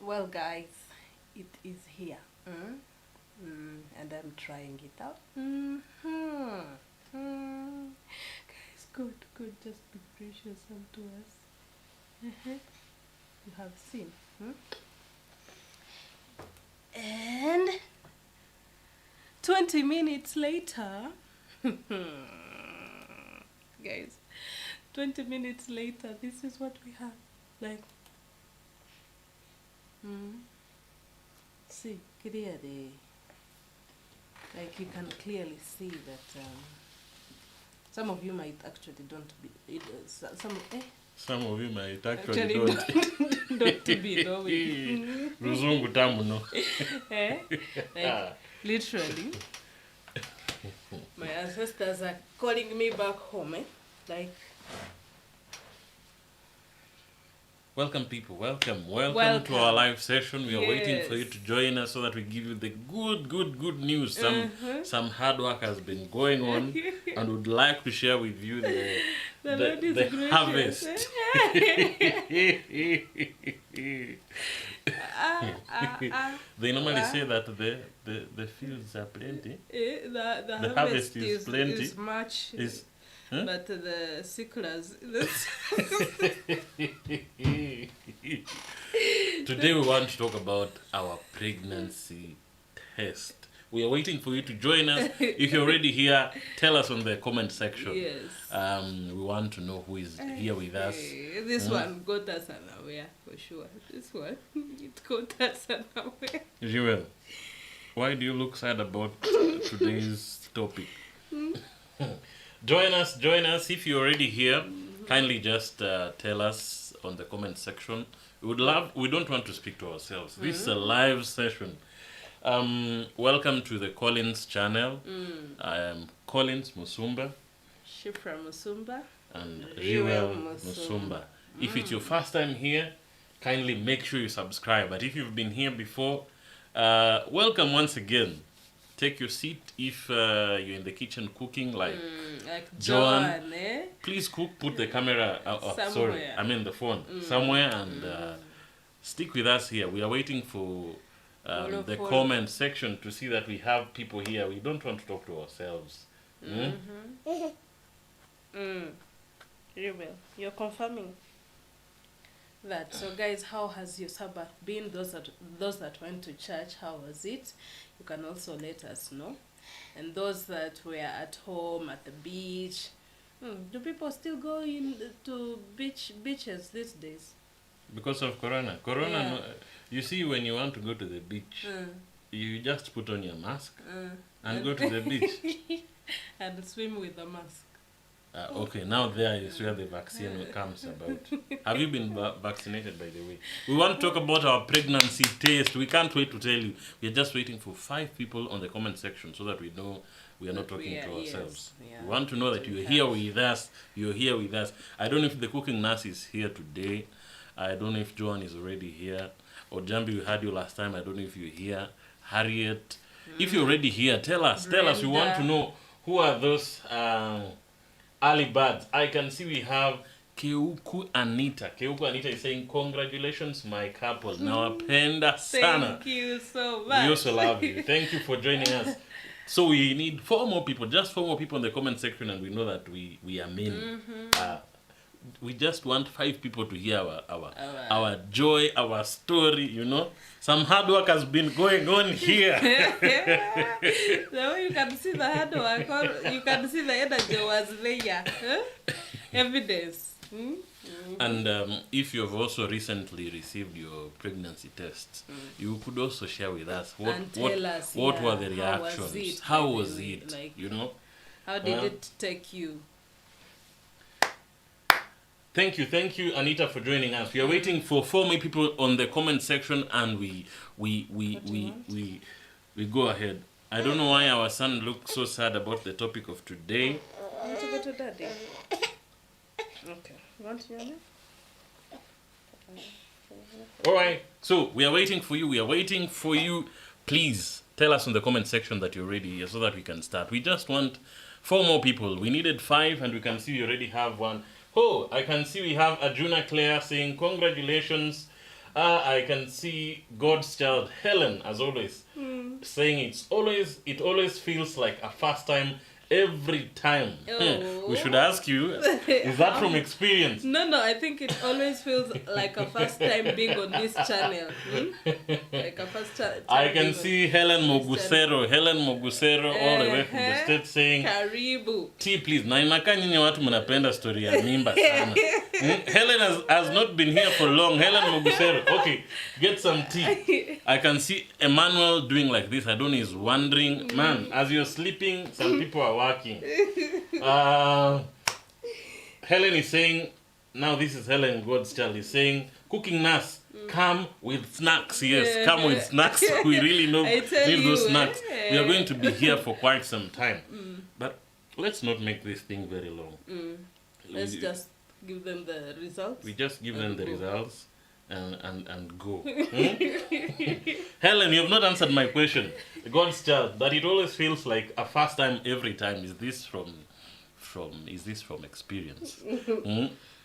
Well, guys, it is here. And I'm trying it out. Guys, good. Just be gracious unto us. You have seen. And 20 minutes later, guys, 20 minutes later, this is what we have. Like, see clearly, like you can clearly see that some of you might actually don't be, some of you might actually don't be knowing. Ruzungu tamu no. Like, literally, my ancestors are calling me back home, Like, welcome people, welcome to our live session. We are waiting for you to join us so that we give you the good news. Some hard work has been going on and would like to share with you the harvest. They normally say that the fields are plenty. The harvest is plenty. Is much. But the sicklers. Today we want to talk about our pregnancy test. We are waiting for you to join us. If you're already here, tell us on the comment section. Yes. We want to know who is here with us. This one got us unaware for sure. This one, it got us unaware. Jewel, why do you look sad about today's topic? Join us if you're already here. Kindly just tell us on the comment section. We don't want to speak to ourselves. This is a live session. Welcome to the Collince channel. I am Collince Musumba. Shifra Musumba. And Jewel Musumba. If it's your first time here, kindly make sure you subscribe. But if you've been here before, welcome once again. Take your seat if you're in the kitchen cooking, like Joan. Please cook, put the camera, the phone somewhere, and stick with us here. We are waiting for the comment section to see that we have people here. We don't want to talk to ourselves. You're confirming that. So guys, how has your Sabbath been? Those that went to church, how was it? You can also let us know. And those that were at home, at the beach, do people still go to beaches these days? Because of Corona. Yeah. You see, when you want to go to the beach, you just put on your mask and go to the beach. And swim with the mask. Okay, now there is where the vaccine comes about. Have you been vaccinated, by the way? We want to talk about our pregnancy test. We can't wait to tell you. We are just waiting for 5 people on the comment section so that we know we are not talking to ourselves. Yes, yeah. We want to know that you're here with us. You're here with us. I don't know if the cooking nurse is here today. I don't know if Joan is already here. Or Jambi, we had you last time. I don't know if you're here. Harriet. If you're already here, tell us. Brenda. Tell us. We want to know who are those early birds. I can see we have Keuku Anita. Keuku Anita is saying, congratulations, my couple. Nawapenda sana. Thank you so much. We also love you. Thank you for joining us. So we need 4 more people, just 4 more people in the comment section, and we know that we are many. We just want 5 people to hear our joy, our story, Some hard work has been going on here. So you can see the hard work, you can see the energy was there. Evidence. And if you've also recently received your pregnancy test, you could also share with us what were the reactions, how was it, like, how did it take you? Thank you, Anita, for joining us. We are waiting for 4 more people on the comment section, and we go ahead. I don't know why our son looks so sad about the topic of today. I want to go to daddy. Okay. You want your name? All right. So we are waiting for you. Please tell us in the comment section that you're ready here so that we can start. We just want 4 more people. We needed 5, and we can see we already have 1. Oh, I can see we have Ajuna Claire saying congratulations. I can see God's child Helen, as always, saying it always feels like a first time every time. Oh. We should ask you, is that from experience? No, I think it always feels like a first time being on this channel. Like a first time. I can being see Helen Mogusero all the way from the States saying, Karibu. T, please. Na inakaa nyinyi watu mnapenda story ya mimba sana. Helen has not been here for long. Helen Mogusero. Okay, get some tea. I can see Emmanuel doing like this. I don't know, he's wondering. Man, as you're sleeping, some people are working. Helen is saying, now this is Helen God's child, is saying, cooking nurse, come with snacks. Yes, come with snacks. We really need those snacks. We are going to be here for quite some time. But let's not make this thing very long. Let's just give them the results. We just give them the results and go. Helen, you have not answered my question. God's child, that it always feels like a first time every time. Is this from experience?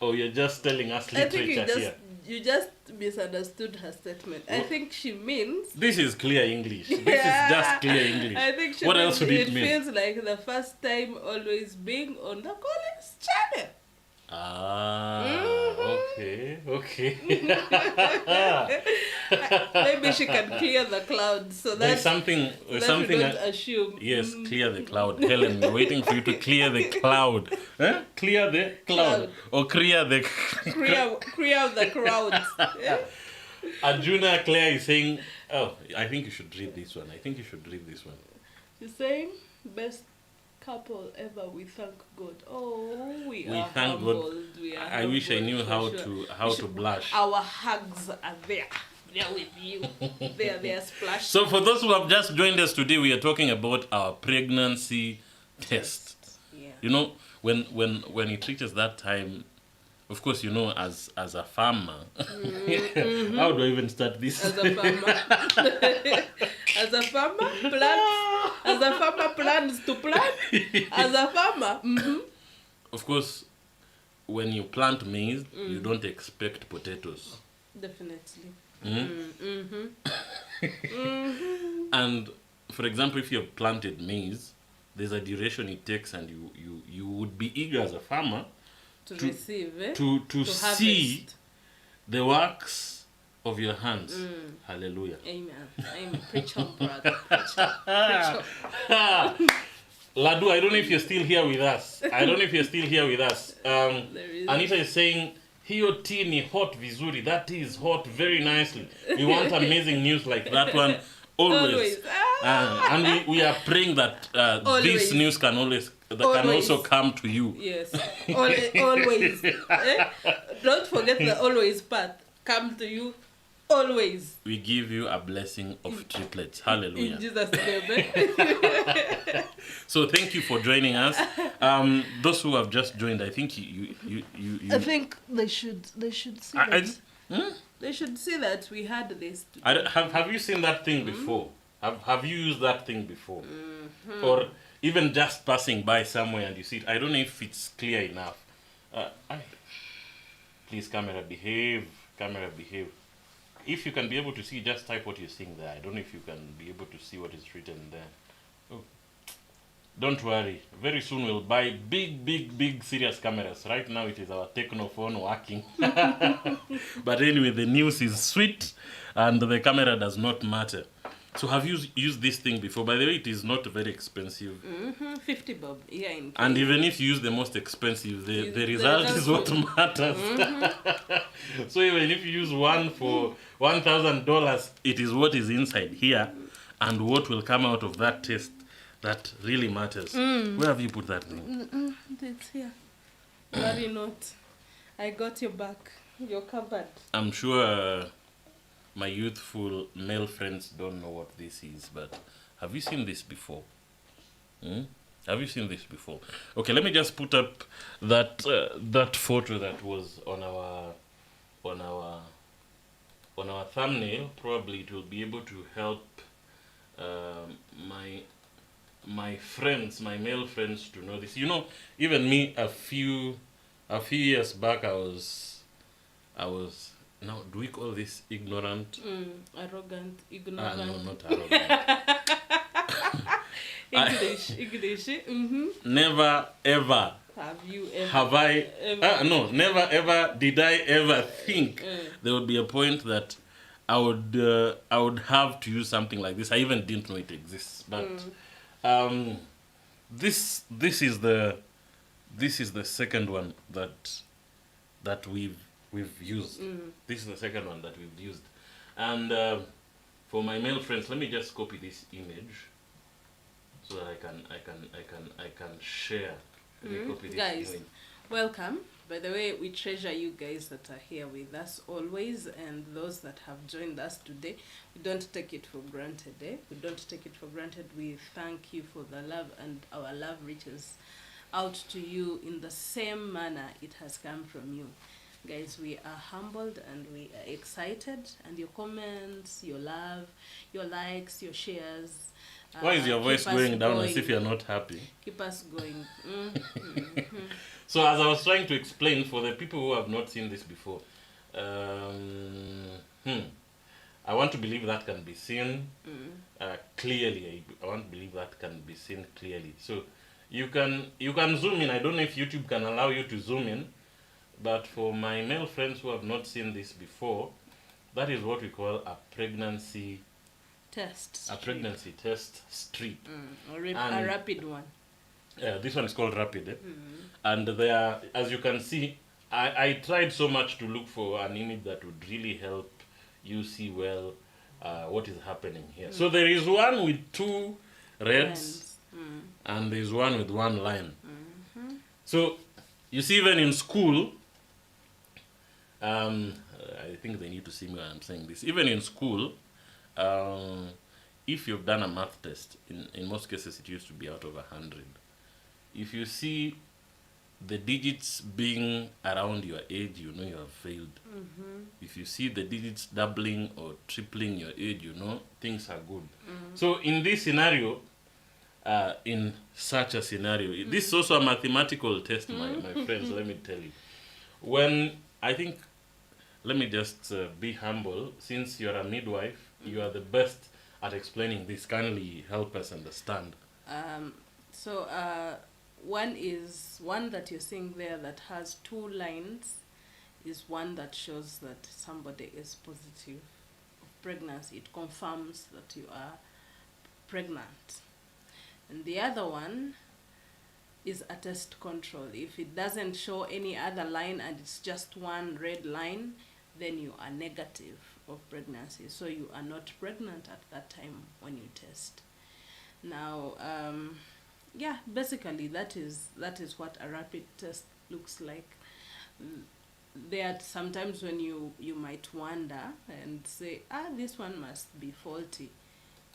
Or you're just telling us literature here? You just misunderstood her statement. I think she means... This is clear English. This is just clear English. I think she what means else would it mean? It feels like the first time always being on the Collince channel. Okay. Maybe she can clear the cloud so that there's something we don't assume. Yes, clear the cloud. Helen, we're waiting for you to clear the cloud. Clear the cloud. Or clear the clear the crowds. Arjuna Claire is saying, oh, I think you should read this one. She's saying, best couple ever, we thank God. Oh, we are thank humbled. God. I wish I knew how to blush. Our hugs are there. They're with you. They're splashed. So for those who have just joined us today, we are talking about our pregnancy test. Yeah. You know, when it reaches that time, of course, you know, as a farmer, how do I even start this? As a farmer, as a farmer plans to plant. As a farmer, of course, when you plant maize, you don't expect potatoes. Definitely. And for example, if you have planted maize, there's a duration it takes, and you would be eager as a farmer to receive, to see the works of your hands. Hallelujah. Amen. Preach on, brother. Preach on. Ladu, I don't know if you're still here with us. Anita is saying, hiyo tea ni hot vizuri. That tea is hot very nicely. We want amazing news like that one. Always. And we are praying that this news can also come to you. Yes. Always. Don't forget the always part. Come to you always. We give you a blessing of triplets. Hallelujah. In Jesus' name. So thank you for joining us. Those who have just joined, I think you I think they should see that. They should see that we had this. Have you seen that thing before? Have you used that thing before? Or even just passing by somewhere and you see it? I don't know if it's clear enough. Please, camera, behave. If you can be able to see, just type what you're seeing there. I don't know if you can be able to see what is written there. Oh. Don't worry. Very soon we'll buy big serious cameras. Right now it is our Technophone working. But anyway, the news is sweet and the camera does not matter. So have you used this thing before? By the way, it is not very expensive. 50 bob. Yeah, and even if you use the most expensive, the result is what matters. So even if you use one for $1,000, it is what is inside here and what will come out of that test that really matters. Where have you put that thing? It's here. Worry not. I got your back. You're covered. I'm sure my youthful male friends don't know what this is, but have you seen this before? Have you seen this before? Okay, let me just put up that photo that was on our thumbnail. Probably it will be able to help my friends, my male friends, to know this. You know, even me a few years back, I was Now, do we call this ignorant? Arrogant, No, ignorant. not arrogant. English. Mm-hmm. Never ever Have you ever? have I. Ever. No, never ever did I ever think there would be a point that I would have to use something like this. I even didn't know it exists, but this is the second one that we've used. This is the second one that we've used, and for my male friends, let me just copy this image so that I can share. Let me copy this Guys, image. welcome. By the way, we treasure you guys that are here with us always, and those that have joined us today. We don't take it for granted, We don't take it for granted. We thank you for the love, and our love reaches out to you in the same manner it has come from you. Guys, we are humbled and we are excited, and your comments, your love, your likes, your shares. Why is your keep voice us going down as going. if you're not happy? Keep us going. So as I was trying to explain for the people who have not seen this before, I want to believe that can be seen clearly. I want to believe that can be seen clearly. So you can zoom in. I don't know if YouTube can allow you to zoom in, but for my male friends who have not seen this before, that is what we call a pregnancy Test. a pregnancy test strip. A rapid one. This one is called Rapid. And there, as you can see, I tried so much to look for an image that would really help you see well what is happening here. So there is one with two reds, and there's one with one line. So you see, even in school, I think they need to see me when I'm saying this. Even in school, if you've done a math test, in most cases it used to be out of 100. If you see the digits being around your age, you know you have failed. If you see the digits doubling or tripling your age, you know things are good. So in this scenario, in such a scenario, this is also a mathematical test, my friends, let me tell you. When I think, let me just be humble, since you're a midwife, you are the best at explaining this. Kindly help us understand. One that you're seeing there that has two lines is one that shows that somebody is positive of pregnancy. It confirms that you are pregnant. And the other one is a test control. If it doesn't show any other line and it's just one red line, then you are negative of pregnancy. So you are not pregnant at that time when you test. Now, basically that is what a rapid test looks like. There are sometimes when you might wonder and say, this one must be faulty.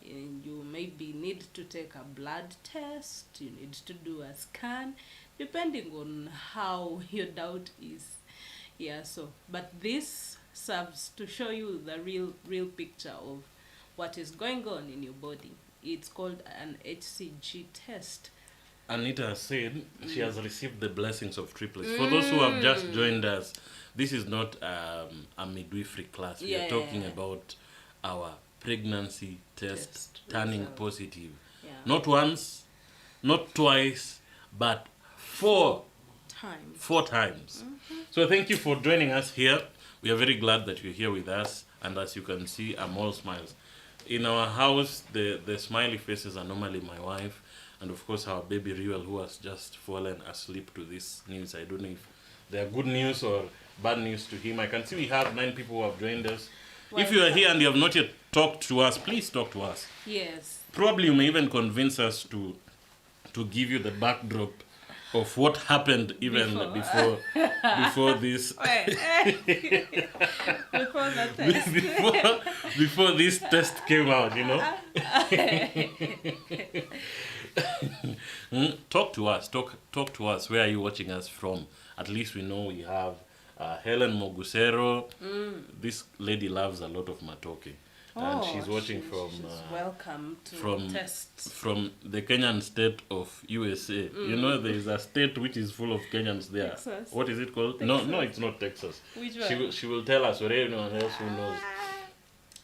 And you maybe need to take a blood test, you need to do a scan, depending on how your doubt is. But this serves to show you the real picture of what is going on in your body. It's called an HCG test. Anita said she has received the blessings of triplets. For those who have just joined us, this is not a midwifery class. We are talking about our pregnancy test turning positive. Not once, not twice, but four times. So thank you for joining us here. We are very glad that you're here with us. And as you can see, I'm all smiles. In our house, the smiley faces are normally my wife, and of course our baby Riel, who has just fallen asleep to this news. I don't know if they are good news or bad news to him. I can see we have 9 people who have joined us. Well, if you are here and you have not yet talked to us, please talk to us. Yes. Probably you may even convince us to give you the backdrop of what happened even before this before the test. before this test came out, you know. Talk to us. Talk to us. Where are you watching us from? At least we know we have Helen Mogusero. This lady loves a lot of matoke. And Oh, she's watching she's welcome to from test. from the Kenyan state of USA. You know, there is a state which is full of Kenyans there. Texas. What is it called? No, it's not Texas. Which She one? she will tell us, or anyone else who knows.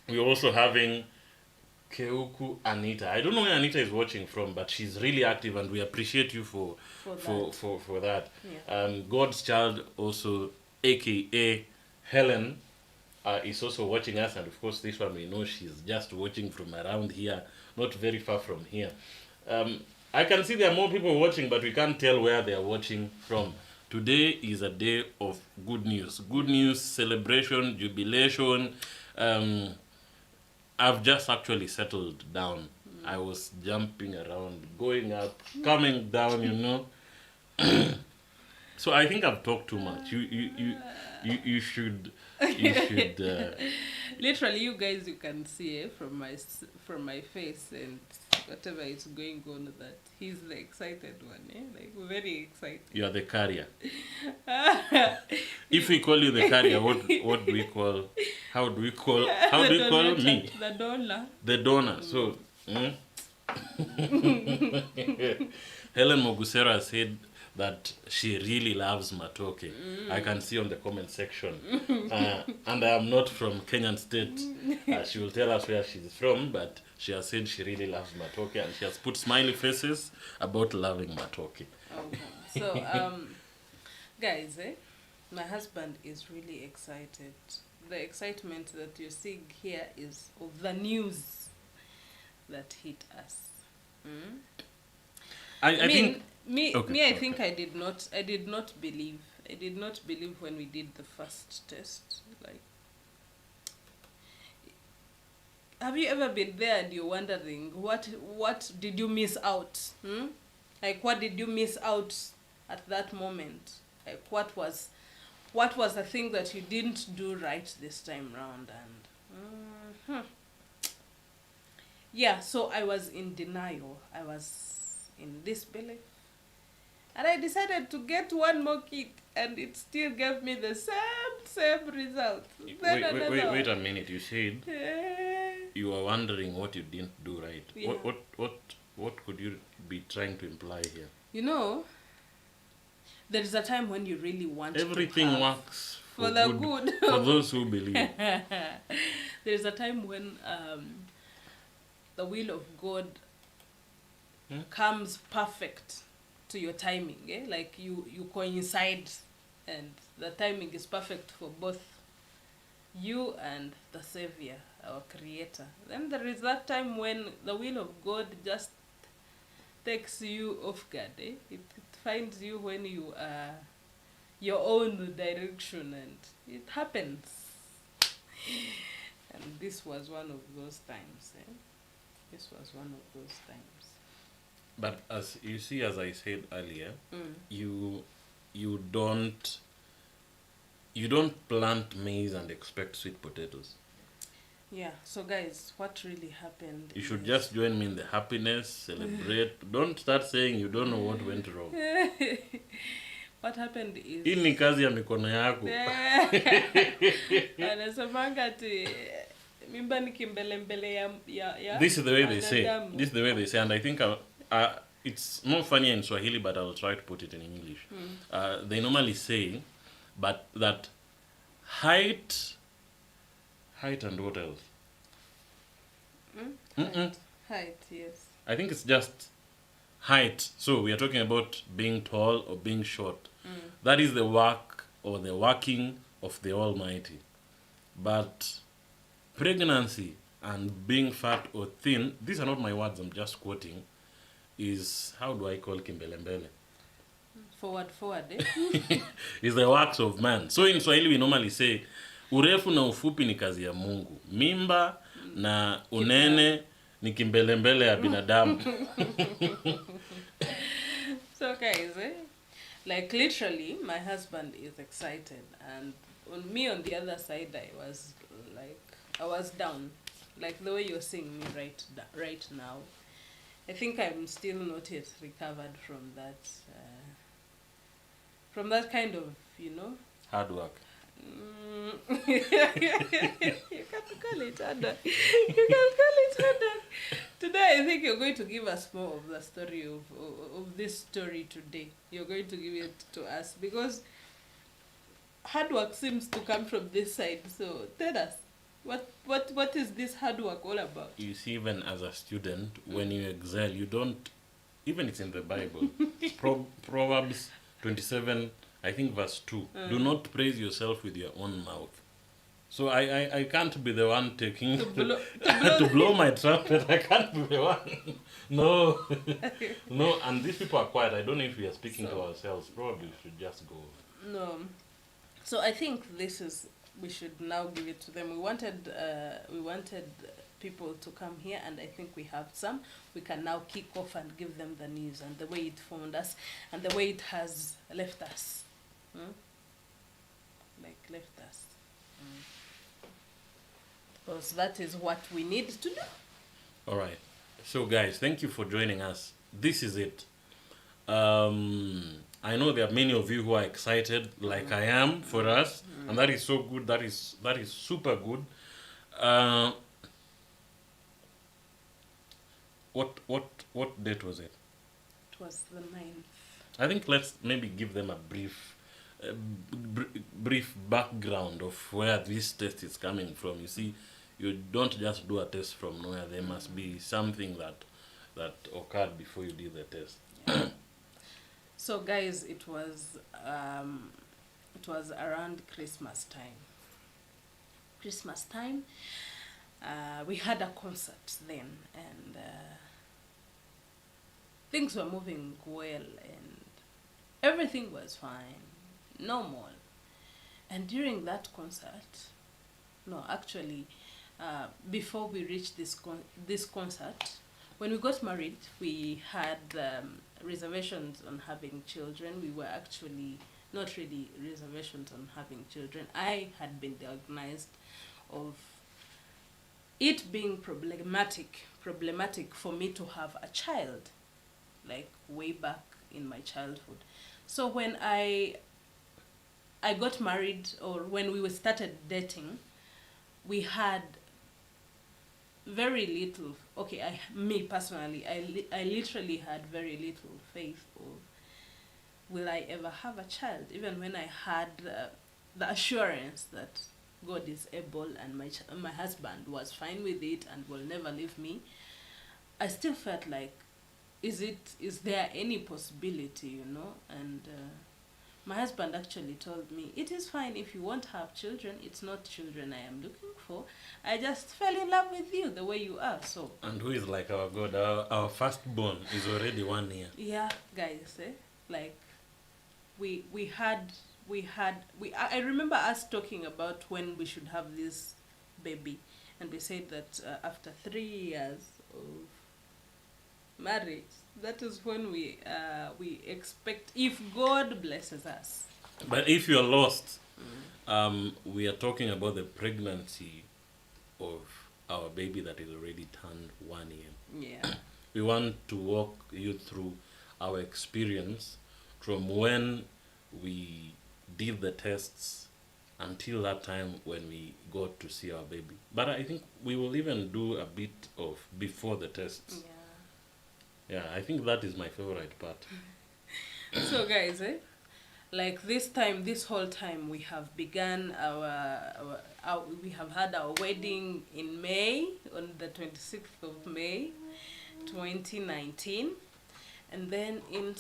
We're also having Keuku Anita. I don't know where Anita is watching from, but she's really active, and we appreciate you for that. Yeah. God's child also, aka Helen, is also watching us, and of course this one we know she's just watching from around here, not very far from here. I can see there are more people watching, but we can't tell where they are watching from. Today is a day of good news, celebration, jubilation. I've just actually settled down. I was jumping around, going up, coming down, you know. So I think I've talked too much. You should Literally, you guys, you can see from my face and whatever is going on that he's the excited one, like very excited. You are the carrier. If we call you the carrier, what do we call? How do we call me? The donor. The donor. So, Helen Mogusera said that she really loves matoke. I can see on the comment section. And I am not from Kenyan state. She will tell us where she's from, but she has said she really loves matoke, and she has put smiley faces about loving matoke. Okay. So, guys, my husband is really excited. The excitement that you're seeing here is of the news that hit us. I think I think I did not believe when we did the first test. Like, have you ever been there and you're wondering what did you miss out? Like, what did you miss out at that moment? Like, what was the thing that you didn't do right this time round? And yeah, so I was in denial. I was in disbelief. And I decided to get one more kit, and it still gave me the same result. Wait a minute. You said you were wondering what you didn't do right. Yeah. What could you be trying to imply here? You know, there is a time when you really want everything to have works for the good for those who believe. There is a time when the will of God comes perfect to your timing, like you coincide, and the timing is perfect for both you and the Savior, our Creator. Then there is that time when the will of God just takes you off guard. It finds you when you are your own direction, and it happens. And this was one of those times. This was one of those times. But as you see, as I said earlier, you don't plant maize and expect sweet potatoes. Yeah. So guys, what really happened? You should just join me in the happiness, celebrate. Don't start saying you don't know what went wrong. What happened is, hii ni kazi ya mikono yako. Anasemanga ati mimba ni kimbelembele ya. This is the way they say. This is the way they say, and I think it's more funny in Swahili, but I'll try to put it in English. They normally say, but that height and what else? Height, yes. I think it's just height. So we are talking about being tall or being short. That is the work or the working of the Almighty. But pregnancy and being fat or thin, these are not my words, I'm just quoting, is, how do I call kimbelembele? Forward, is the works of man. So in Swahili we normally say, urefu na ufupi ni kazi ya Mungu. Mimba na unene ni kimbelembele ya binadamu. So guys, like literally my husband is excited, and on the other side I was down, like the way you're seeing me right now. I think I'm still not yet recovered from that kind of, Hard work. You can call it hard work. You can call it hard work. Today, I think you're going to give us more of the story of this story today. You're going to give it to us because hard work seems to come from this side. So tell us, what is this hard work all about? You see, even as a student, when you excel, you don't, even it's in the Bible. Proverbs 27, I think verse 2. Do not praise yourself with your own mouth. So I can't be the one taking to blow my trumpet. I can't be the one. No. No, and these people are quiet. I don't know if we are speaking to ourselves. Probably we should just go. No. So I think we should now give it to them. We wanted people to come here, and I think we have some. We can now kick off and give them the news and the way it found us and the way it has left us. Like left us. Because that is what we need to do. All right. So guys, thank you for joining us. This is it. I know there are many of you who are excited, like I am, for us, and that is so good. That is super good. What date was it? It was the 9th. I think let's maybe give them a brief background of where this test is coming from. You see, you don't just do a test from nowhere. There must be something that occurred before you did the test. Yeah. So guys, it was around Christmas time. We had a concert then, and things were moving well, and everything was fine, normal. And during that concert, before we reached this concert, when we got married, we had reservations on having children. We were actually not really reservations on having children. I had been diagnosed of it being problematic for me to have a child, like way back in my childhood. So when I got married, or when we started dating, we had very little. Okay, me personally, I literally had very little faith of will I ever have a child, even when I had the assurance that God is able and my husband was fine with it and will never leave me. I still felt like, is there any possibility, And my husband actually told me, it is fine if you won't have children. It's not children I am looking for. I just fell in love with you the way you are. So. And who is like our God? Our firstborn is already 1 year. Yeah, guys, like I remember us talking about when we should have this baby, and we said that after 3 years of marriage, that is when we expect, if God blesses us. But if you're lost, we are talking about the pregnancy of our baby that is already turned 1 year. Yeah. We want to walk you through our experience from when we did the tests until that time when we got to see our baby. But I think we will even do a bit of before the tests. Yeah, I think that is my favorite part. So guys, like this whole time we have begun we have had our wedding in May, on the 26th of May 2019, and then in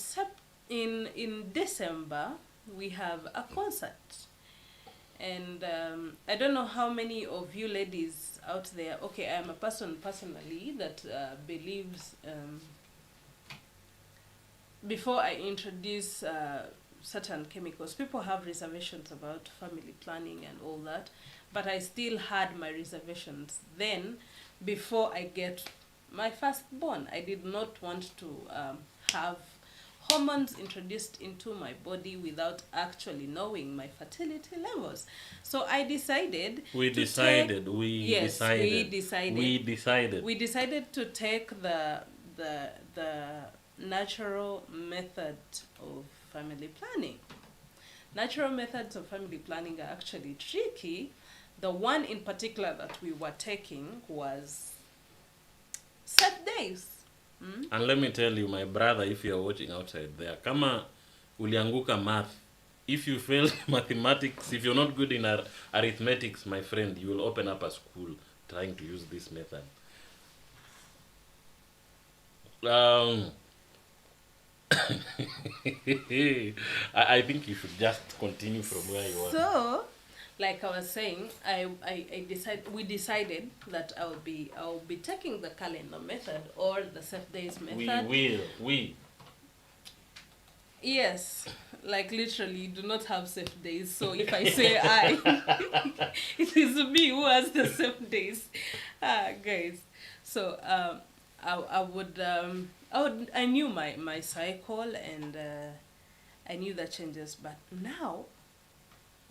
December we have a concert. And I don't know how many of you ladies out there, okay, I am a person personally that believes, before I introduce certain chemicals, people have reservations about family planning and all that, but I still had my reservations then before I get my firstborn. I did not want to have hormones introduced into my body without actually knowing my fertility levels. So I decided we decided to take the natural method of family planning. natural methods of family planning are actually tricky. The one in particular that we were taking was set days. And let me tell you, my brother, if you are watching outside there, kama ulianguka math, if you fail mathematics, if you're not good in arithmetics, my friend, you will open up a school trying to use this method. I think you should just continue from where you are. So, like I was saying, we decided that I'll be taking the calendar method or the set days method. We. Yes, like literally, you do not have safe days. So if I say I, it is me who has the safe days, guys. So I knew my cycle, and I knew the changes. But now,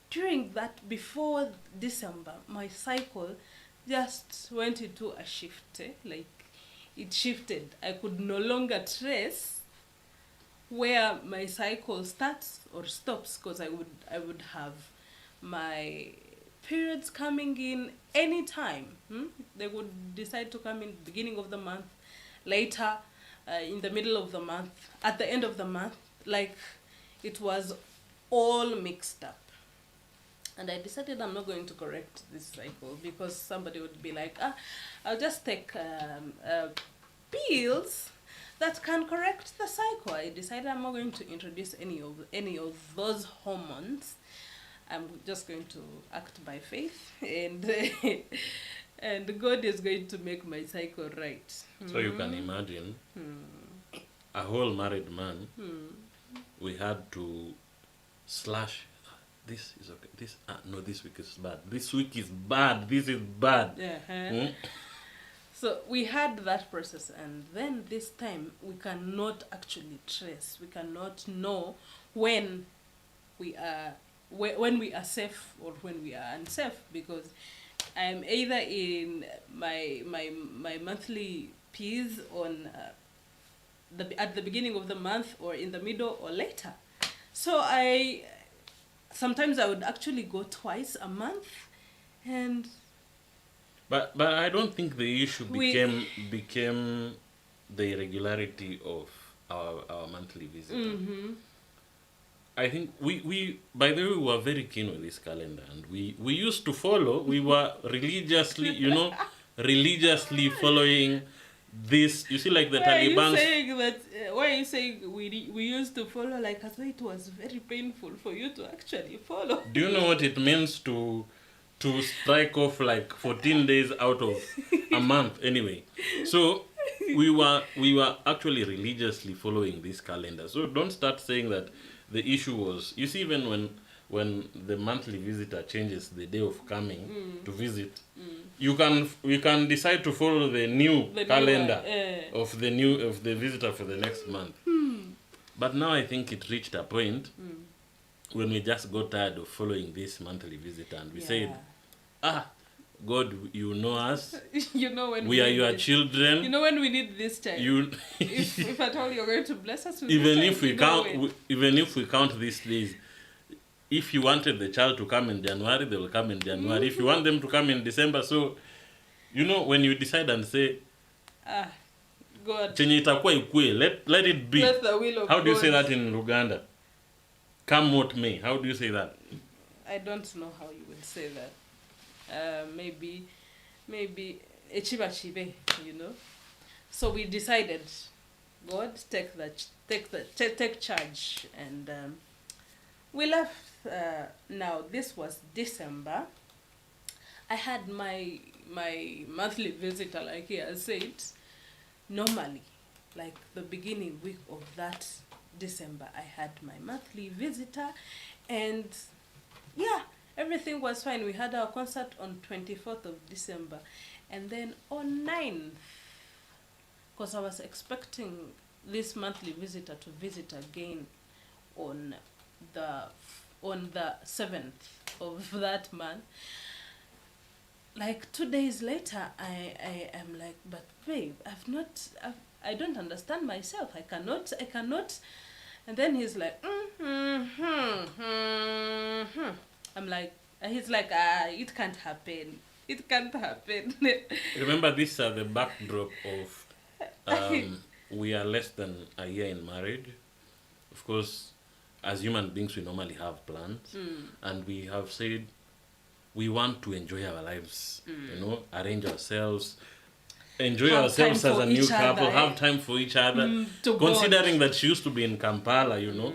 during that, before December, my cycle just went into a shift. Like it shifted. I could no longer trace where my cycle starts or stops, because I would have my periods coming in anytime. They would decide to come in beginning of the month, later, in the middle of the month, at the end of the month. Like it was all mixed up. And I decided I'm not going to correct this cycle, because somebody would be like, I'll just take pills that can correct the cycle. I decided I'm not going to introduce any of those hormones. I'm just going to act by faith, and and God is going to make my cycle right. So you can imagine a whole married man. We had to slash. This is okay. This week is bad. This week is bad. This is bad. So we had that process, and then this time we cannot actually trace. We cannot know when we are safe or when we are unsafe, because I'm either in my monthly P's on at the beginning of the month, or in the middle, or later. So sometimes I would actually go twice a month, and But I don't think the issue became the irregularity of our monthly visit. I think we by the way, we were very keen with this calendar, and we used to follow. We were religiously, religiously following this. You see, like the Taliban. Why are you saying we used to follow, like as though it was very painful for you to actually follow? Do you know what it means to strike off like 14 days out of a month anyway? So we were actually religiously following this calendar. So don't start saying that the issue was, you see, even when the monthly visitor changes the day of coming to visit, you can decide to follow the new calendar of the visitor for the next month. But now I think it reached a point when we just got tired of following this monthly visitor, and we said, God, you know us. You know when we are your children. You know when we need this child. If at all you're going to bless us with even this if child, even if we count these days, if you wanted the child to come in January, they will come in January. If you want them to come in December, so when you decide and say, God, let it be. Let the will of How do you God. say that in Uganda? Come what may. How do you say that? I don't know how you would say that. Maybe echiba chibe, So we decided, God, take charge, and we left. Now this was December. I had my monthly visitor, like he has said. Normally, like the beginning week of that December, I had my monthly visitor, and everything was fine. We had our concert on 24th of December, and then on 9th, because I was expecting this monthly visitor to visit again on the 7th of that month. Like 2 days later, I am like, but babe, I don't understand myself. I cannot And then he's like, I'm like, he's like, it can't happen. It can't happen. Remember, these are the backdrop of we are less than a year in marriage. Of course, as human beings, we normally have plans, and we have said we want to enjoy our lives. You know, arrange ourselves, enjoy Have ourselves time as for a new each couple, other, have time for each other. to Considering bond. that she used to be in Kampala, you know,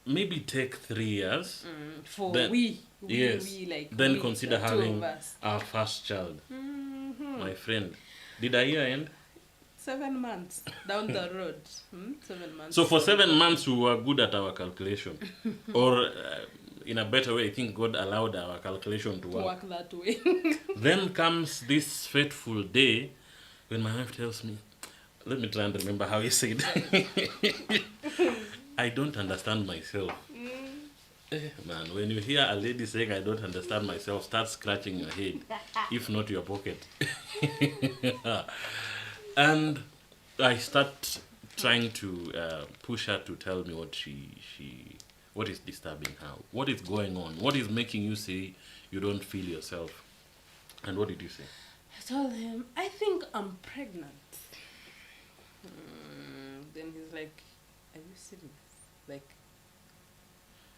maybe take 3 years. For Then- we yes. like Then we, consider the two of having us. our first child. My friend, did a year end? 7 months down the road. 7 months. So for 7 months, we were good at our calculation, or in a better way, I think God allowed our calculation to to work. work that way. Then comes this fateful day when my wife tells me, let me try and remember how he said, I don't understand myself. Man, when you hear a lady saying, I don't understand myself, start scratching your head, if not your pocket. And I start trying to push her to tell me what is disturbing her, what is going on, what is making you say you don't feel yourself. And what did you say? I told him, I think I'm pregnant. Then he's like, are you serious? Like,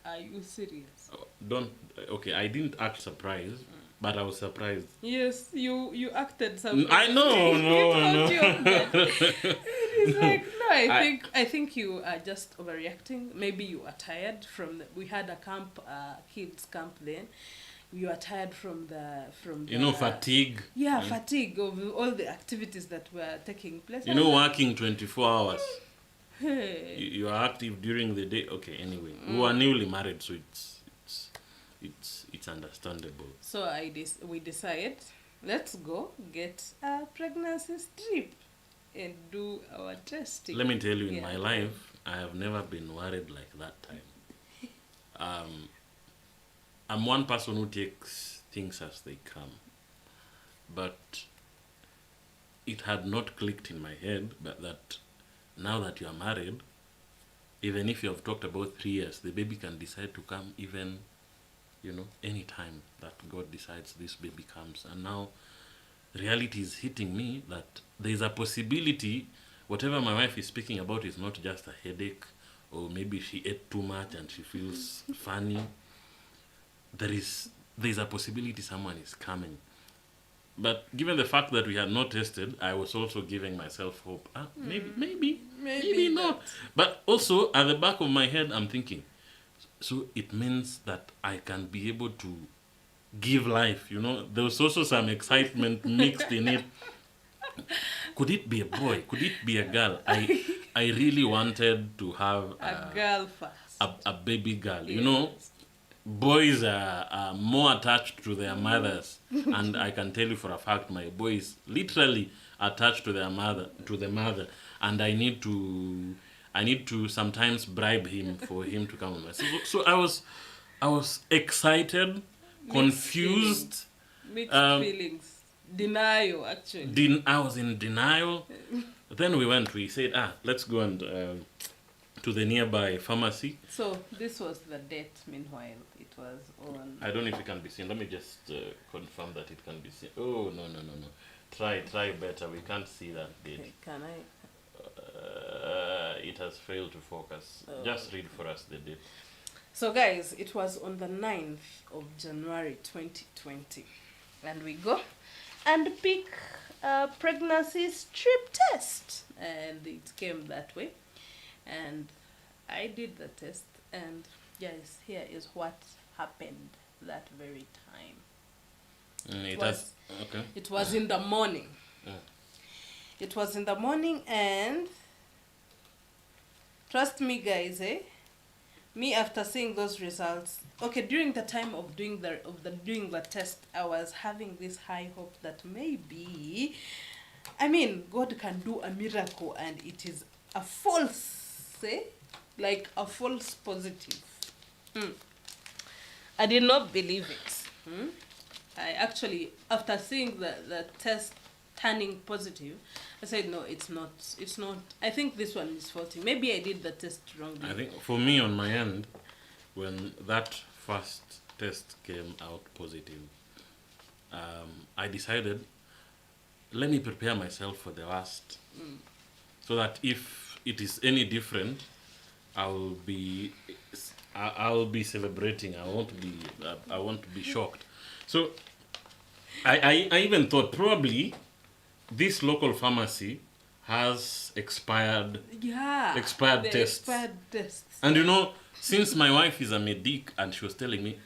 are you serious? Okay, I didn't act surprised, but I was surprised. Yes, you acted something. I know, no. He's like, no, I think you are just overreacting. Maybe you are tired from we had a camp, kids camp then. You are tired from the You know, fatigue. Yeah, fatigue of all the activities that were taking place. You know, working 24 hours. Hey. You are active during the day. Okay, anyway, we were newly married, so it's understandable. So we decide, let's go get a pregnancy strip and do our testing. Let me tell you, in my life, I have never been worried like that time. I'm one person who takes things as they come, but it had not clicked in my head that now that you are married, even if you have talked about 3 years, the baby can decide to come even, any time that God decides this baby comes. And now reality is hitting me that there is a possibility whatever my wife is speaking about is not just a headache, or maybe she ate too much and she feels funny. There's a possibility someone is coming. But given the fact that we had not tested, I was also giving myself hope. Maybe not. But also, at the back of my head, I'm thinking, so it means that I can be able to give life, There was also some excitement mixed in it. Could it be a boy? Could it be a girl? I really wanted to have a girl first. A baby girl, Yes. Boys are more attached to their mothers, and I can tell you for a fact my boy is literally attached to the mother, and I need to sometimes bribe him for him to come on my. So I was excited, confused, mixed feelings, denial actually. I was in denial. Then we said, let's go and to the nearby pharmacy. So this was the date. Meanwhile, it was on. I don't know if it can be seen. Let me just confirm that it can be seen. Oh, no. Try better. We can't see that date. Okay, can I? It has failed to focus. Just read for us the date. So guys, it was on the 9th of January 2020. And we go and pick a pregnancy strip test. And it came that way. And I did the test, and yes, here is what happened that very time. It was in the morning. It was in the morning, and trust me guys, me after seeing those results, during the time of doing the test, I was having this high hope that maybe, God can do a miracle and it is a false, like a false positive. I did not believe it. I actually, after seeing the test turning positive, I said, no, it's not. It's not. I think this one is faulty. Maybe I did the test wrongly. I think for me on my end, when that first test came out positive, I decided, let me prepare myself for the worst, so that if it is any different, I'll be celebrating. I won't be shocked. So I even thought probably this local pharmacy has expired Yeah. expired the tests. Expired tests. And you know, since my wife is a medic and she was telling me,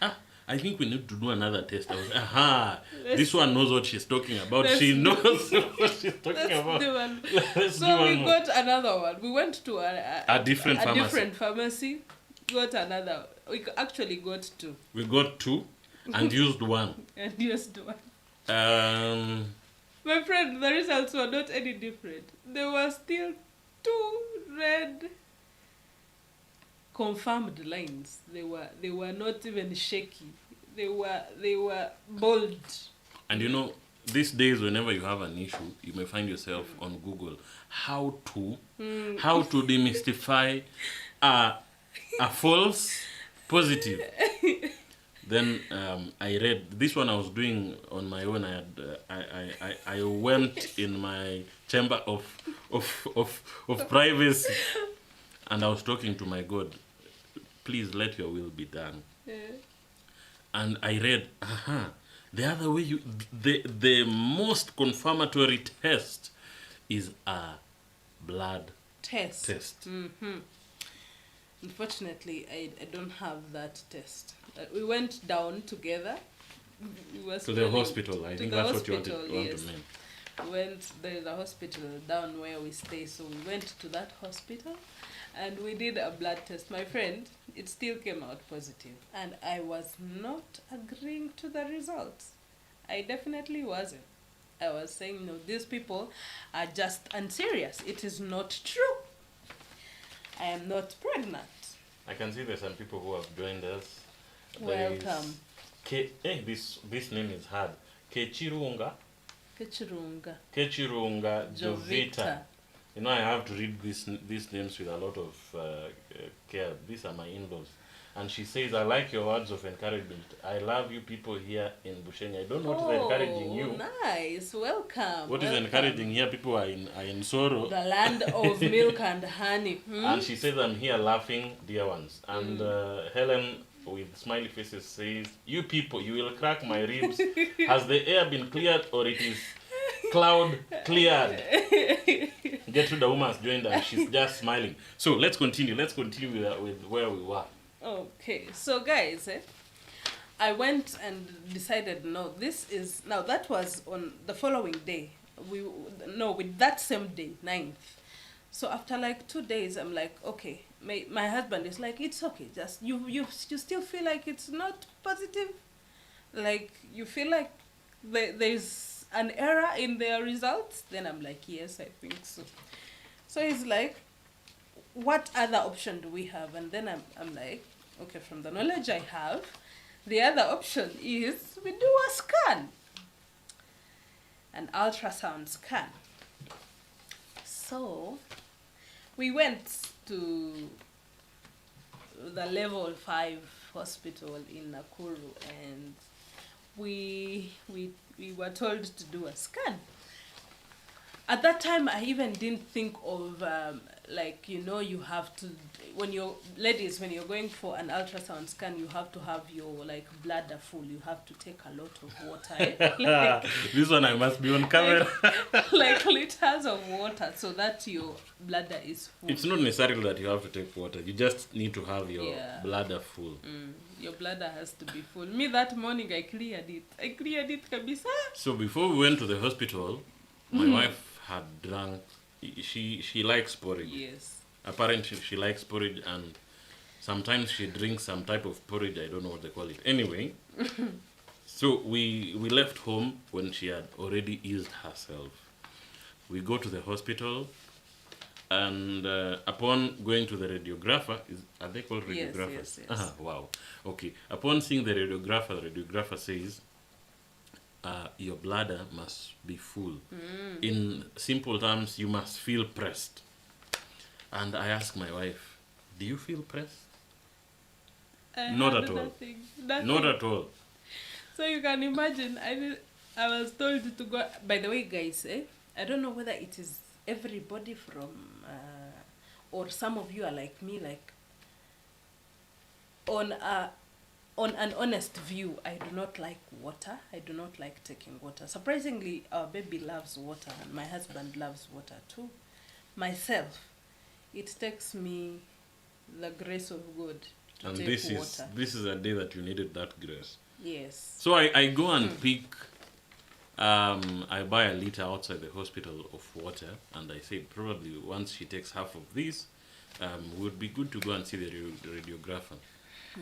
I think we need to do another test. I was, this one knows what she's talking about. She knows what she's talking about. Do one. Let's do So one we more. got another one. We went to A different pharmacy. different pharmacy. Got another. We actually got two We got 2 and used 1. and used one. My friend, the results were not any different. There were still 2 red confirmed lines. They were not even shaky. They were bold. And you know, these days whenever you have an issue, you may find yourself on Google how to demystify a false positive. Then I read this one. I was doing on my own. I went in my chamber of privacy, and I was talking to my God. Please let your will be done. Yeah. And I read, the other way the most confirmatory test is a blood Test. test. Unfortunately, I don't have that test. We went down together. To the hospital. I to think the that's what you want yes. to mean. There's a hospital down where we stay, so we went to that hospital and we did a blood test. My friend, it still came out positive, and I was not agreeing to the results. I definitely wasn't. I was saying, no, these people are just unserious. It is not true. I am not pregnant. I can see there's some people who have joined us. Welcome. This name is hard. Kechirunga Kechirunga. Jovita. Jovita. You know, I have to read these names with a lot of care. These are my in-laws. And she says, I like your words of encouragement. I love you people here in Busheng. I don't know what is encouraging you. Nice. Welcome. What is encouraging here? People are in sorrow. The land of milk and honey. And she says, I'm here laughing, dear ones. And Helen, with smiley faces, says, you people, you will crack my ribs. Has the air been cleared or it is cloud cleared? Gertrude Uma has joined us. She's just smiling. So let's continue. Let's continue with where we were. Okay, so guys, I went and decided, no, that was on the following day. With that same day, 9th. So after like 2 days, I'm like, okay, my husband is like, it's okay, just, you still feel like it's not positive? Like, you feel like there's an error in their results? Then I'm like, yes, I think so. So he's like, what other option do we have? And then I'm like, okay, from the knowledge I have, the other option is we do a scan, an ultrasound scan. So we went to the level 5 hospital in Nakuru, and we were told to do a scan. At that time, I even didn't think of, you have to, when you're going for an ultrasound scan, you have to have your, bladder full. You have to take a lot of water. This one I must be on camera. like liters of water, so that your bladder is full. It's not necessarily that you have to take water. You just need to have your bladder full. Your bladder has to be full. Me, that morning, I cleared it, kabisa. So before we went to the hospital, my wife had drunk. She likes porridge. Yes. Apparently she likes porridge, and sometimes she drinks some type of porridge. I don't know what they call it. Anyway, so we left home when she had already eased herself. We go to the hospital, and upon going to the radiographer, are they called radiographers? Yes. Wow. Okay. Upon seeing the radiographer says, your bladder must be full. In simple terms, you must feel pressed. And I asked my wife, do you feel pressed? Not at all. Nothing. Not at all. So you can imagine, I was told to go. By the way, guys, I don't know whether it is everybody from, or some of you are like me, like on an honest view, I do not like water. I do not like taking water. Surprisingly, our baby loves water, and my husband loves water too. Myself, it takes me the grace of God to And take water. this is a day that you needed that grace. Yes. So I go and pick, I buy a liter outside the hospital of water, and I say probably once she takes half of this, would be good to go and see the radiographer.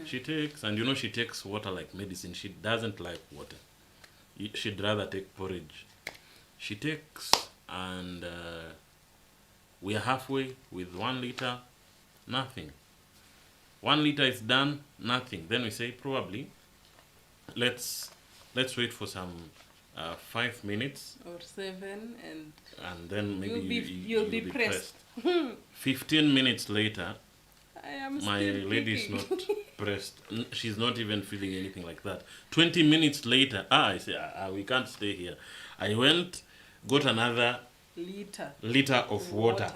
She takes, and she takes water like medicine. She doesn't like water. She'd rather take porridge. She takes, and we are halfway with 1 liter, nothing. 1 liter is done, nothing. Then we say probably, let's wait for some 5 minutes, Or 7, and then maybe you'll be pressed. 15 minutes later, I am my still lady is kicking. not pressed. She's not even feeling anything like that. 20 minutes later, I say, we can't stay here. I went, got another liter of water.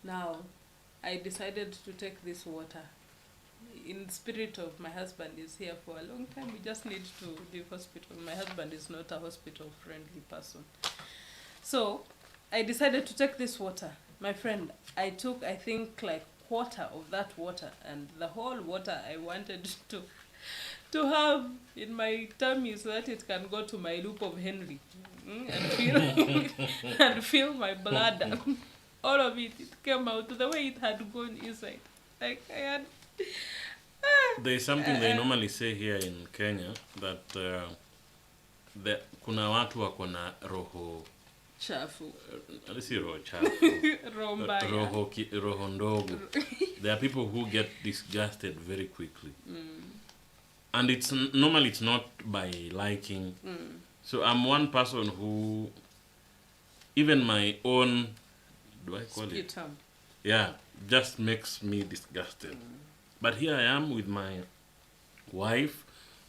Now, I decided to take this water. In spirit of my husband is here for a long time. We just need to leave hospital. My husband is not a hospital-friendly person. So, I decided to take this water. My friend, I took, I think, like quarter of that water, and the whole water I wanted to have in my tummy so that it can go to my loop of Henry and fill my bladder. All of it came out the way it had gone inside. Like I had. There's something they normally say here in Kenya that kuna watu wako na roho chafu. Si roho chafu. Roho ndogo. There are people who get disgusted very quickly. And normally it's not by liking. So I'm one person who, even my own, do I call it? Yeah, just makes me disgusted. But here I am with my wife,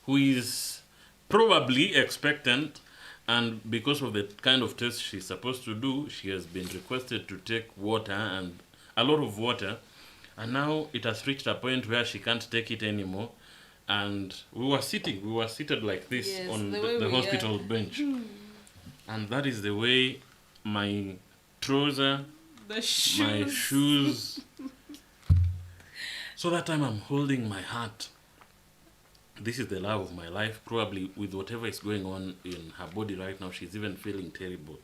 who is probably expectant, and because of the kind of test she's supposed to do, she has been requested to take water, and a lot of water, and now it has reached a point where she can't take it anymore. And we were seated like this on the hospital bench. And that is the way my trouser, my shoes. So that time I'm holding my heart. This is the love of my life. Probably with whatever is going on in her body right now, she's even feeling terrible.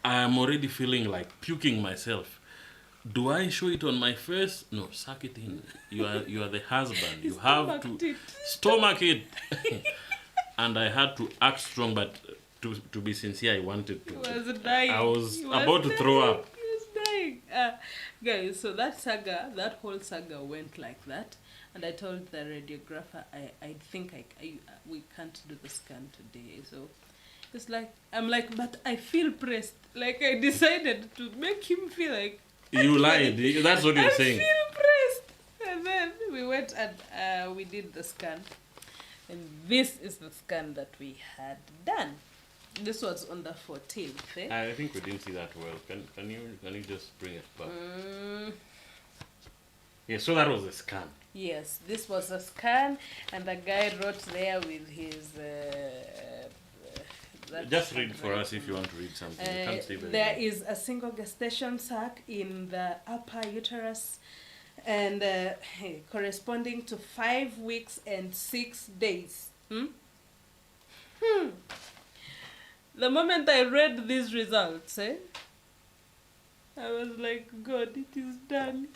I am already feeling like puking myself. Do I show it on my face? No, suck it in. You are the husband. You have to stomach it. And I had to act strong, but to be sincere, I wanted to. He was dying. I was about to throw up. He was dying. Guys, so that whole saga went like that. And I told the radiographer, I think we can't do the scan today. So it's like, I'm like, but I feel pressed. Like I decided to make him feel like, you lied. That's what you're saying. I feel pressed. And then we went and we did the scan. And this is the scan that we had done. This was on the 14th. I think we didn't see that well. Can you just bring it back? Yeah, so that was a scan. Yes, this was a scan, and the guy wrote there with his. Just read for us if you want to read something. You can't see very there well. is a single gestation sac in the upper uterus, and corresponding to 5 weeks and 6 days. The moment I read these results, I was like, God, it is done.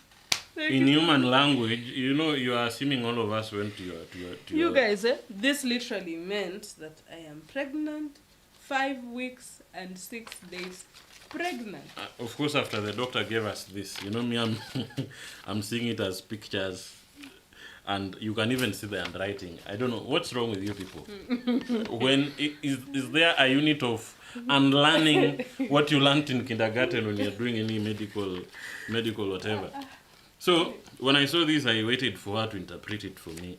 Like, in human language, you are assuming all of us went to your you guys, this literally meant that I am pregnant, 5 weeks and 6 days pregnant. Of course, after the doctor gave us this, me, I'm seeing it as pictures. and you can even see the handwriting. I don't know what's wrong with you people. Is there a unit of unlearning what you learned in kindergarten when you're doing any medical whatever? So when I saw this, I waited for her to interpret it for me,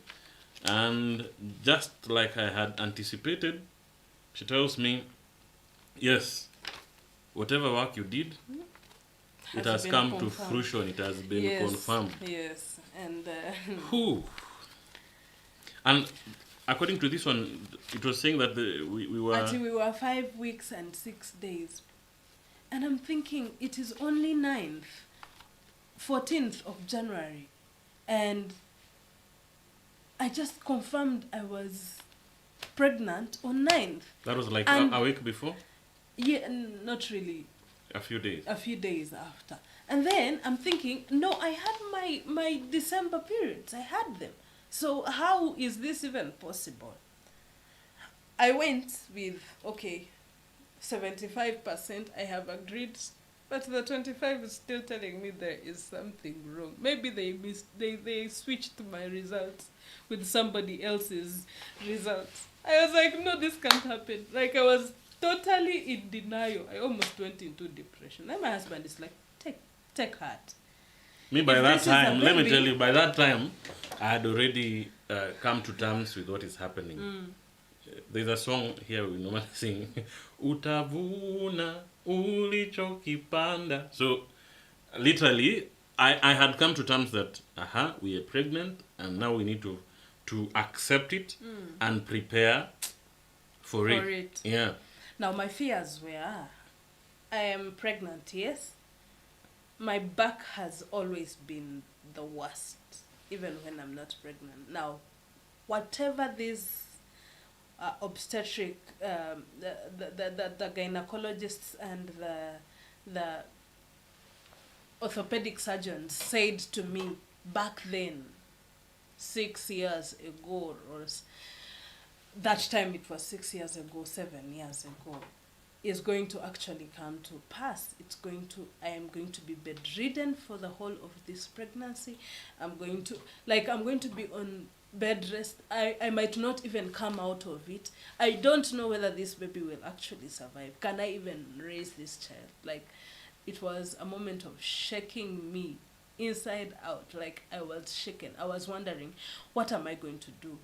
and just like I had anticipated, she tells me, yes, whatever work you did, it has come to fruition. It has been confirmed. Yes, and Whew. And according to this one, it was saying that we were. until we were 5 weeks and 6 days, and I'm thinking it is only 14th of January, and I just confirmed I was pregnant on 9th. That was like And- a week before? Yeah, not really. A few days. A few days after. And then I'm thinking, no, I had my December periods. I had them. So how is this even possible? I went with, okay, 75%. I have agreed. But the 25 is still telling me there is something wrong. Maybe they switched my results with somebody else's results. I was like, no, this can't happen. Like, I was totally in denial. I almost went into depression. Then my husband is like, take heart. Me, by If that this is a time, let me baby- tell you, by that time, I had already come to terms with what is happening. There's a song here we normally sing, Utavuna ulichokipanda. So, literally, I had come to terms that, we are pregnant, and now we need to accept it and prepare for it. Yeah. Now, my fears were, I am pregnant, yes. My back has always been the worst, even when I'm not pregnant. Now, whatever this obstetric, the gynecologists and the orthopedic surgeons said to me back then, 6 years ago, or that time it was 6 years ago, 7 years ago, is going to actually come to pass. I am going to be bedridden for the whole of this pregnancy. I'm going to be on bed rest. I might not even come out of it. I don't know whether this baby will actually survive. Can I even raise this child? Like, it was a moment of shaking me inside out. Like, I was shaken. I was wondering, what am I going to do?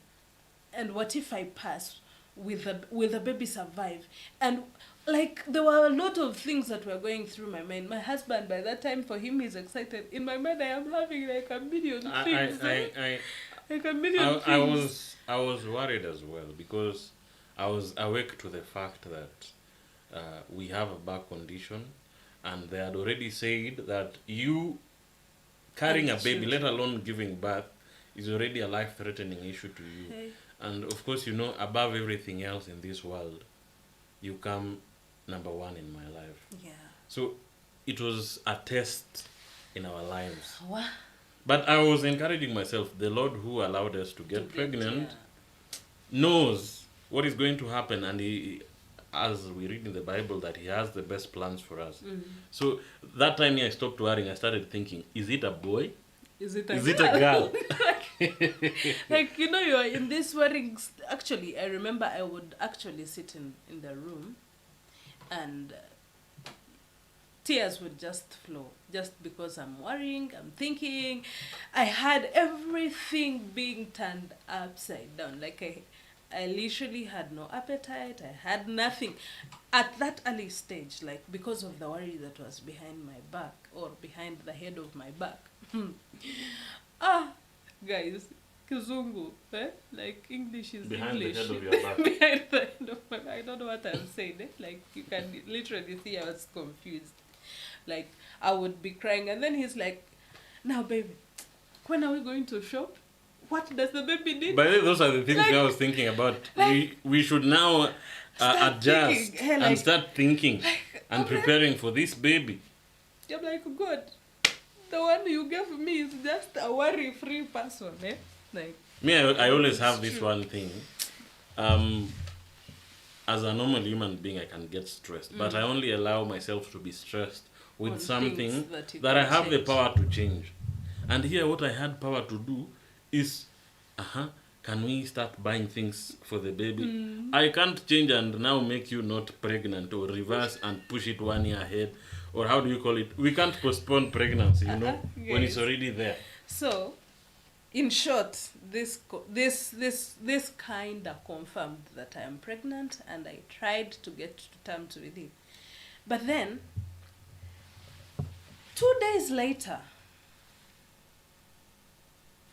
And what if I pass? Will the baby survive? And like, there were a lot of things that were going through my mind. My husband, by that time, for him, he's excited. In my mind, I am having like a million things. Like a million things. I was worried as well, because I was awake to the fact that we have a back condition, and they had already said that you carrying a baby, let alone giving birth, is already a life-threatening issue to you. Hey. And of course, above everything else in this world, you come number one in my life. Yeah. So it was a test in our lives. What? But I was encouraging myself, the Lord who allowed us to get pregnant knows what is going to happen, and He, as we read in the Bible, that He has the best plans for us. So that time I stopped worrying. I started thinking, is it a boy? Is it Is it a girl? Like, you are in this wedding. Actually, I remember I would actually sit in the room, and tears would just flow, just because I'm worrying, I'm thinking. I had everything being turned upside down. Like, I literally had no appetite. I had nothing at that early stage, like, because of the worry that was behind my back, or behind the head of my back. Guys, Kizungu, like, English is Behind English. the head of your back. Behind the head of my back. I don't know what I'm saying. Like, you can literally see I was confused. Like, I would be crying, and then he's like, now, baby, when are we going to shop? What does the baby need? But those are the things I was thinking about. We should now adjust thinking, and start thinking and okay. preparing for this baby. I'm like, God, the one you gave me is just a worry-free person, eh? Like, Me, I always have this true. one thing. As a normal human being, I can get stressed, but I only allow myself to be stressed with On something things that you that I can have the change. power to change. And here, what I had power to do is can we start buying things for the baby? I can't change and now make you not pregnant, or reverse and push it 1 year ahead, or how do you call it? We can't postpone pregnancy, when it's Yes. already there. So, in short, this kind of confirmed that I am pregnant, and I tried to get to terms with it. But then, 2 days later,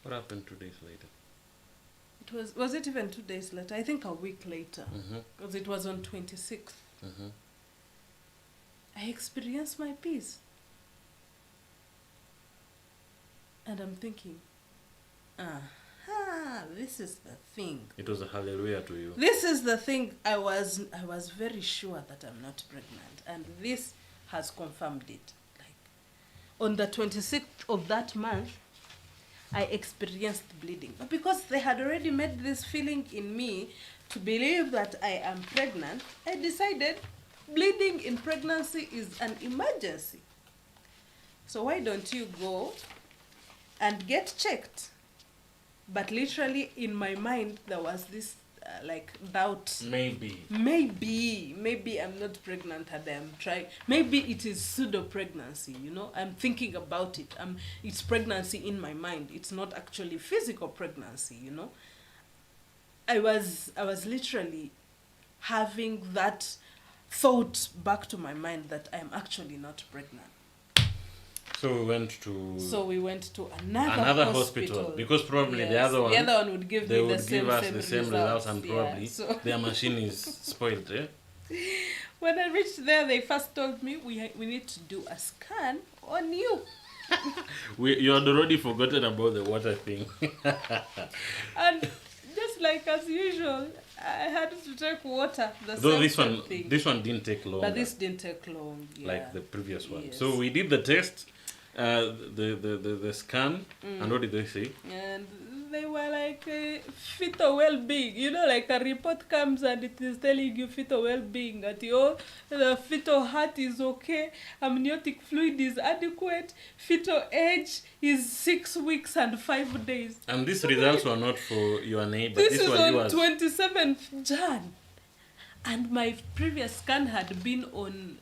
What happened 2 days later? was it even 2 days later? I think a week later, because it was on 26th. I experienced my peace. And I'm thinking, this is the thing. It was a hallelujah to you. This is the thing. I was very sure that I'm not pregnant, and this has confirmed it. Like, on the 26th of that month, I experienced bleeding. But because they had already made this feeling in me to believe that I am pregnant, I decided bleeding in pregnancy is an emergency. So why don't you go and get checked? But literally in my mind, there was this doubt. Maybe I'm not pregnant, and I'm trying. Maybe it is pseudo pregnancy. I'm thinking about it. It's pregnancy in my mind. It's not actually physical pregnancy. I was literally having that thought back to my mind that I'm actually not pregnant. So we went to another hospital, because probably yes, the other one would give they me would the give us same the same results, and probably so their machine is spoiled. when I reached there, they first told me we need to do a scan on you. You had already forgotten about the water thing. And just like as usual, I had to take water. Though this one didn't take long. But this didn't take long. Yeah. Like the previous one. Yes. So we did the test, the scan, and what did they say? And they were like fetal well-being. Like a report comes and it is telling you fetal well-being, that the fetal heart is okay, amniotic fluid is adequate, fetal age is 6 weeks and 5 days. And these results were not for your neighbor. This is on yours. 27th Jan. And my previous scan had been on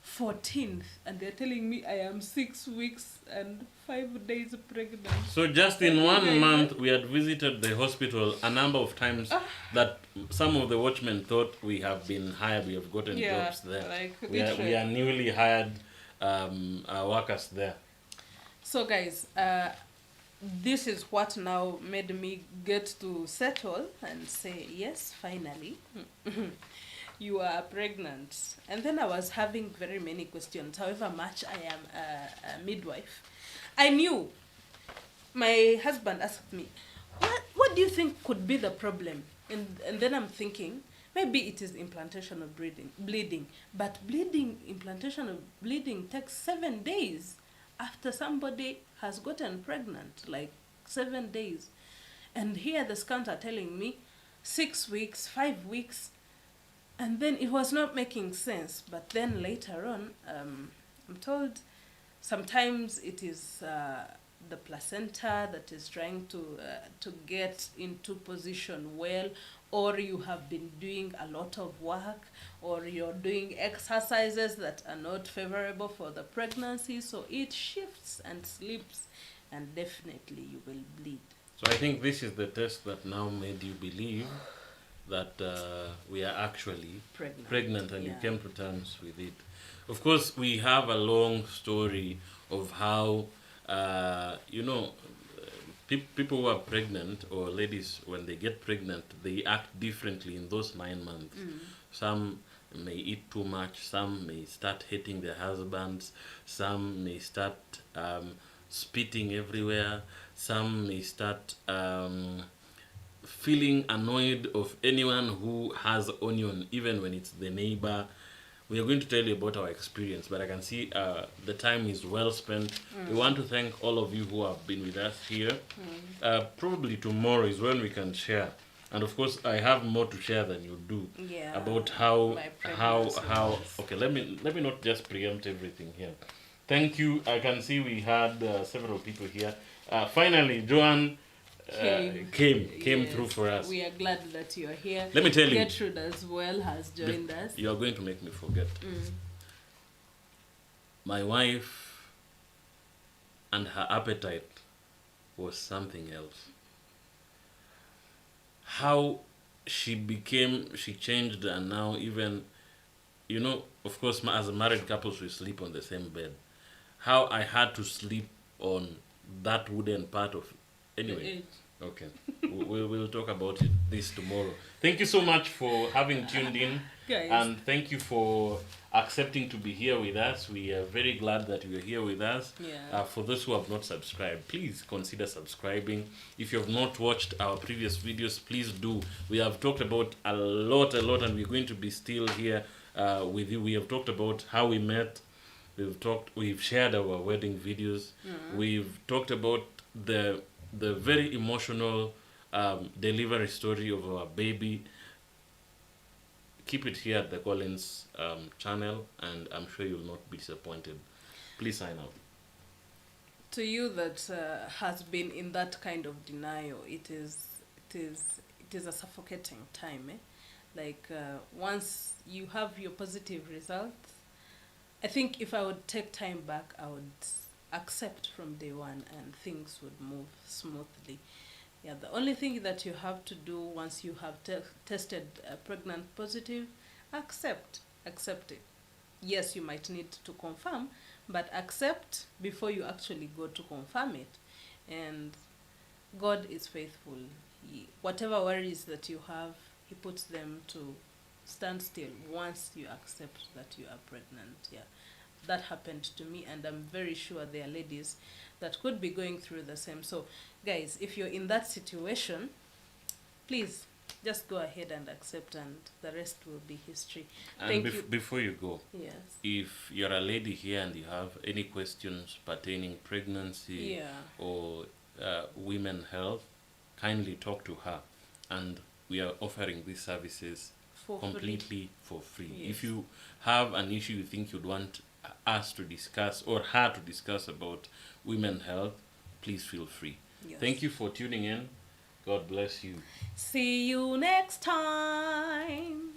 14th, and they're telling me I am 6 weeks and 5 days pregnant. So just in 1 month, we had visited the hospital a number of times that some of the watchmen thought we have been hired, we have gotten jobs there. Like we are newly hired workers there. So guys, this is what now made me get to settle and say, yes, finally. You are pregnant. And then I was having very many questions. However much I am a midwife, I knew. My husband asked me, what do you think could be the problem? And then I'm thinking, maybe it is implantation of bleeding. But implantation of bleeding takes 7 days after somebody has gotten pregnant, like 7 days. And here the scans are telling me 6 weeks, 5 weeks. And then it was not making sense. But then later on, I'm told sometimes it is the placenta that is trying to get into position well, or you have been doing a lot of work, or you're doing exercises that are not favorable for the pregnancy. So it shifts and slips, and definitely you will bleed. So I think this is the test that now made you believe that we are actually pregnant, and you came to terms with it. Of course, we have a long story of how, people who are pregnant, or ladies, when they get pregnant, they act differently in those 9 months. Some may eat too much, some may start hating their husbands, some may start spitting everywhere, some may start feeling annoyed of anyone who has onion, even when it's the neighbor. We are going to tell you about our experience, but I can see the time is well spent. We want to thank all of you who have been with us here. Probably tomorrow is when we can share, and of course I have more to share than you do about how. Okay, let me not just preempt everything here. Thank you. I can see we had several people here. Finally, Joanne came Yes, through for us. We are glad that you are here. Let me tell you. Gertrude as well has joined us. You are going to make me forget. My wife and her appetite was something else. How she changed, and now even, of course, as a married couples, we sleep on the same bed. How I had to sleep on that wooden part of, anyway. Okay, we'll talk about this tomorrow. Thank you so much for having tuned in, Guys. and thank you for accepting to be here with us. We are very glad that you are here with us. Yeah. For those who have not subscribed, please consider subscribing. If you have not watched our previous videos, please do. We have talked about a lot, and we're going to be still here with you. We have talked about how we met. We've shared our wedding videos. We've talked about the very emotional delivery story of our baby. Keep it here at the Collince channel, and I'm sure you'll not be disappointed. Please sign out. To you that has been in that kind of denial, it is a suffocating time. Like once you have your positive results, I think if I would take time back, I would accept from day one and things would move smoothly. Yeah, the only thing that you have to do once you have tested pregnant positive, accept it. Yes, you might need to confirm, but accept before you actually go to confirm it. And God is faithful. Whatever worries that you have, he puts them to stand still once you accept that you are pregnant. Yeah, that happened to me, and I'm very sure there are ladies that could be going through the same. So guys, if you're in that situation, please just go ahead and accept, and the rest will be history. And before you go, yes, if you're a lady here and you have any questions pertaining pregnancy or women health, kindly talk to her, and we are offering these services completely for free. Yes. If you have an issue you think you'd want us to discuss or her to discuss about women health, please feel free. Yes. Thank you for tuning in. God bless you. See you next time.